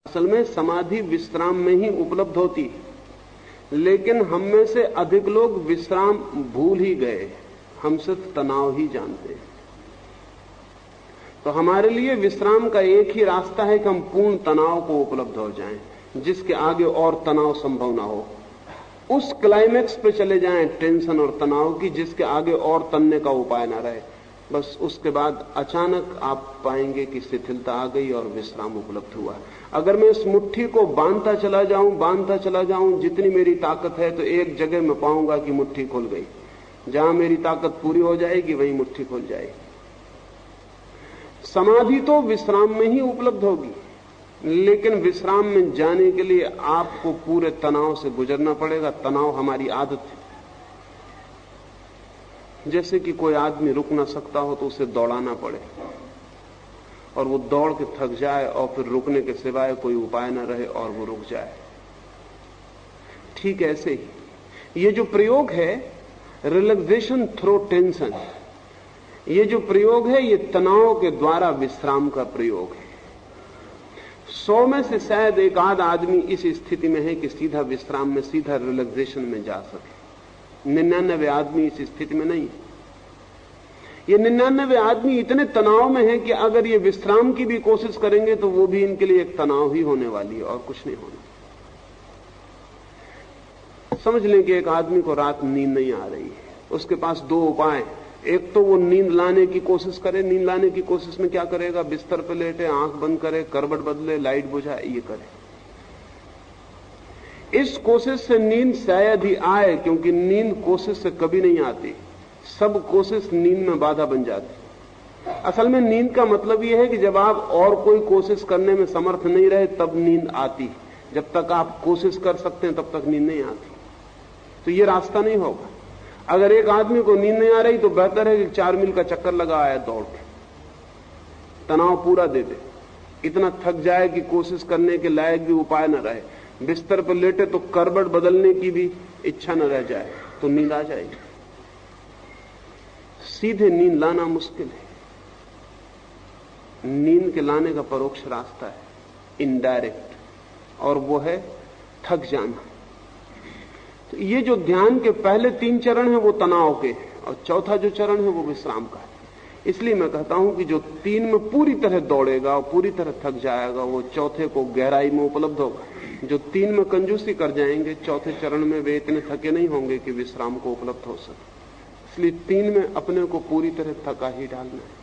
असल में समाधि विश्राम में ही उपलब्ध होती है, लेकिन हम में से अधिक लोग विश्राम भूल ही गए, हम सिर्फ तनाव ही जानते हैं। तो हमारे लिए विश्राम का एक ही रास्ता है कि हम पूर्ण तनाव को उपलब्ध हो जाएं, जिसके आगे और तनाव संभव ना हो। उस क्लाइमेक्स पे चले जाएं टेंशन और तनाव की, जिसके आगे और तनने का उपाय ना रहे। बस उसके बाद अचानक आप पाएंगे कि शिथिलता आ गई और विश्राम उपलब्ध हुआ। अगर मैं इस मुट्ठी को बांधता चला जाऊं जितनी मेरी ताकत है, तो एक जगह मैं पाऊंगा कि मुट्ठी खुल गई। जहां मेरी ताकत पूरी हो जाएगी वहीं मुट्ठी खुल जाएगी। समाधि तो विश्राम में ही उपलब्ध होगी, लेकिन विश्राम में जाने के लिए आपको पूरे तनाव से गुजरना पड़ेगा। तनाव हमारी आदत है। जैसे कि कोई आदमी रुक ना सकता हो तो उसे दौड़ाना पड़े, और वो दौड़ के थक जाए और फिर रुकने के सिवाय कोई उपाय ना रहे और वो रुक जाए। ठीक ऐसे ही ये जो प्रयोग है रिलैक्सेशन थ्रू टेंशन, ये जो प्रयोग है ये तनाव के द्वारा विश्राम का प्रयोग है। 100 में से शायद एक आध आदमी इस स्थिति में है कि सीधा विश्राम में, सीधा रिलैक्सेशन में जा सके। 99 आदमी इस स्थिति में नहीं है। ये 99 आदमी इतने तनाव में है कि अगर ये विश्राम की भी कोशिश करेंगे तो वो भी इनके लिए एक तनाव ही होने वाली है और कुछ नहीं होना। समझ लें कि एक आदमी को रात नींद नहीं आ रही है, उसके पास दो उपाय। एक तो वो नींद लाने की कोशिश करे। नींद लाने की कोशिश में क्या करेगा? बिस्तर पर लेटे, आंख बंद करे, करवट बदले, लाइट बुझाए, ये करे। इस कोशिश से नींद शायद ही आए, क्योंकि नींद कोशिश से कभी नहीं आती। सब कोशिश नींद में बाधा बन जाती। असल में नींद का मतलब यह है कि जब आप और कोई कोशिश करने में समर्थ नहीं रहे तब नींद आती। जब तक आप कोशिश कर सकते हैं तब तक नींद नहीं आती। तो ये रास्ता नहीं होगा। अगर एक आदमी को नींद नहीं आ रही तो बेहतर है कि 4 मील का चक्कर लगा आए दौड़ के, तनाव पूरा दे दे, इतना थक जाए कि कोशिश करने के लायक भी उपाय न रहे। बिस्तर पर लेटे तो करवट बदलने की भी इच्छा न रह जाए, तो नींद आ जाएगी। सीधे नींद लाना मुश्किल है। नींद के लाने का परोक्ष रास्ता है, इनडायरेक्ट, और वो है थक जाना। तो ये जो ध्यान के पहले 3 चरण हैं वो तनाव के, और चौथा जो चरण है वो विश्राम का है। इसलिए मैं कहता हूं कि जो 3 में पूरी तरह दौड़ेगा और पूरी तरह थक जाएगा वो चौथे को गहराई में उपलब्ध होगा। जो 3 में कंजूसी कर जाएंगे चौथे चरण में वे इतने थके नहीं होंगे कि विश्राम को उपलब्ध हो सके। इसलिए 3 में अपने को पूरी तरह थका ही डालना है।